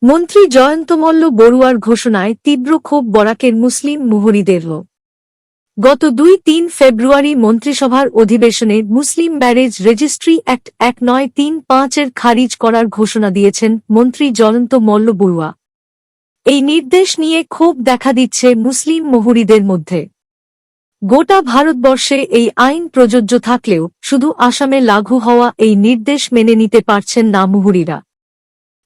মন্ত্রী জয়ন্ত মল্ল বড়ুয়ার ঘোষণায় তীব্র ক্ষোভ বরাকের মুসলিম মুহুরিদেরও। গত ২-৩ ফেব্রুয়ারি মন্ত্রিসভার অধিবেশনে মুসলিম ব্যারেজ রেজিস্ট্রি অ্যাক্ট ১৯৩৫-এর খারিজ করার ঘোষণা দিয়েছেন মন্ত্রী জয়ন্ত মল্ল বড়ুয়া। এই নির্দেশ নিয়ে ক্ষোভ দেখা দিচ্ছে মুসলিম মুহুরিদের মধ্যে। গোটা ভারতবর্ষে এই আইন প্রযোজ্য থাকলেও শুধু আসামে লাগু হওয়া এই নির্দেশ মেনে নিতে পারছেন না মুহুরিরা।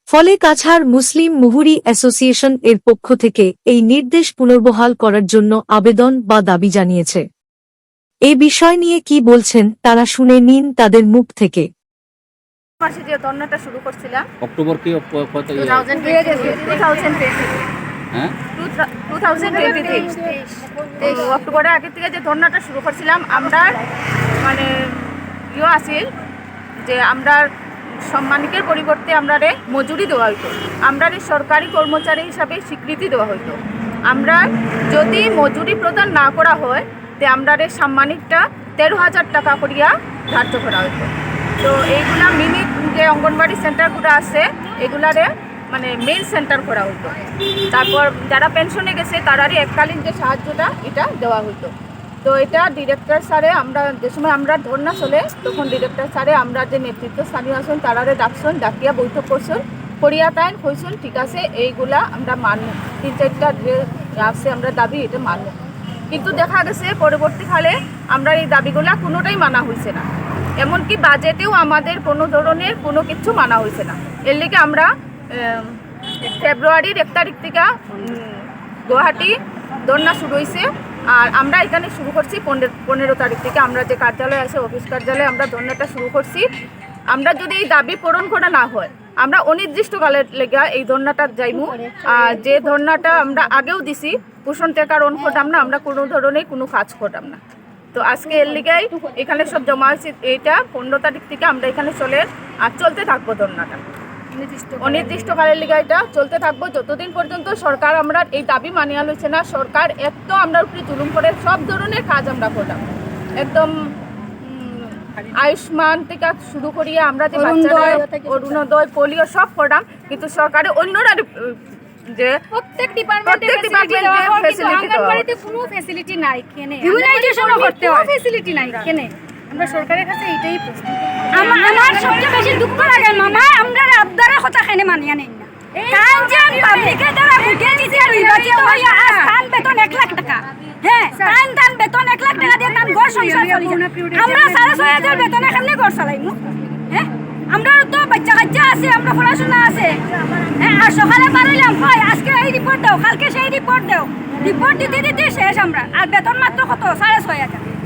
ফলে কাছাড় মুসলিম মুহুরি অ্যাসোসিয়েশন এর পক্ষ থেকে এই নির্দেশ পুনর্বহাল করার জন্য আবেদন বা দাবি জানিয়েছে। এ বিষয় নিয়ে কি বলছেন তারা শুনে নিন তাদের মুখ থেকে। মাসে যে ধর্নাটা শুরু করছিলাম অক্টোবর কি কত 2023 অক্টোবরের আগে থেকে যে ধর্নাটা শুরু করছিলাম আমরা মানে আছিল যে আমরা সম্মানিকের পরিবর্তে আমরা মজুরি দেওয়া হইতো, আমরা সরকারি কর্মচারী হিসাবে স্বীকৃতি দেওয়া হইতো। আমরা যদি মজুরি প্রদান না করা হয় তে আমরা সাম্মানিকটা 13,000 টাকা করিয়া ধার্য করা হইতো। তো এইগুলা মিনি যে অঙ্গনবাড়ি সেন্টারগুলো আছে এগুলারে মানে মেইন সেন্টার করা হইতো। তারপর যারা পেনশনে গেছে তারারই এককালীন যে সাহায্যটা এটা দেওয়া হইতো। তো এটা ডিরেক্টর স্যারে আমরা যে সময় আমরা ধর্না চলে তখন ডিরেক্টর স্যারে আমরা যে নেতৃত্ব স্থানীয় আছেন তারারে ডাকছেন, ডাকিয়া বৈঠক করছেন, করিয়া তাই হয়েছেন ঠিক আছে এইগুলা আমরা মানব, 3-4টা যে আছে আমরা দাবি এটা মানব। কিন্তু দেখা গেছে পরবর্তীকালে আমরা এই দাবিগুলা কোনোটাই মানা হয়েছে না, এমনকি বাজেটেও আমাদের কোনো ধরনের কোনো কিছু মানা হয়েছে না। এর লিগে আমরা ফেব্রুয়ারির 1 তারিখ থেকে গুয়াহাটি ধর্না শুরু হয়েছে। আর আমরা এখানে শুরু করছি 15 তারিখ থেকে আমরা যে কার্যালয় আছে অফিস কার্যালয়ে আমরা ধর্নাটা শুরু করছি। আমরা যদি এই দাবি পূরণ করা না হয় আমরা অনির্দিষ্টকালের লেগে এই ধর্নাটা যাইমু। আর যে ধর্নাটা আমরা আগেও দিছি পোষণ টেকার অন করতাম না, আমরা কোনো ধরনের কোনো কাজ করতাম না। তো আজকে এর লিগাই এখানে সব জমা হয়েছে। এইটা 15 তারিখ থেকে আমরা এখানে চলে আর চলতে থাকবো ধর্নাটা অনির্দিষ্টকালের লিগে এটা চলতে থাকবো যতদিন পর্যন্ত সরকার আমরা এই দাবি মানিয়া লইছে না। সরকার এত আমরা উপরে জুলুম করে সব ধরনের কাজ আমরা করলাম, একদম আয়ুষ্মান থেকে শুরু করিয়া আমরা যে বাচ্চারা অরুণোদয় পোলিও সব করলাম, কিন্তু সরকারের অন্যরা যে প্রত্যেক ডিপার্টমেন্টে কোনো ফ্যাসিলিটি নাই, কেনে ইউনাইজেশনও করতে হয় ফ্যাসিলিটি নাই কেনে। আমরা সরকারের কাছে এইটাই প্রশ্ন। আমার সবচেয়ে বেশি দুঃখ লাগে মামা আমরা আবদারে কথা কেনে মানিয়া নেই না। কারণ যে পাবলিকের দ্বারা ভোটে নিতে নির্বাচিত হইয়া স্থান বেতন 1 লাখ টাকা, হ্যাঁ স্থান বেতন 1 লাখ টাকা দিয়ে তার ঘর সংসার চলে। আমরা 6,500 বেতনে কেমনে ঘর চালাইমু? হ্যাঁ আমরা তো বাচ্চা কাচ্চা আছে, আমরা পড়াশোনা আছে, হ্যাঁ আর সকালে বাড়াইলাম হয় আজকে এই রিপোর্ট দাও কালকে সেই রিপোর্ট দাও, রিপোর্ট দিতে দিতে শেষ আমরা। আর বেতন মাত্র কত 6,500।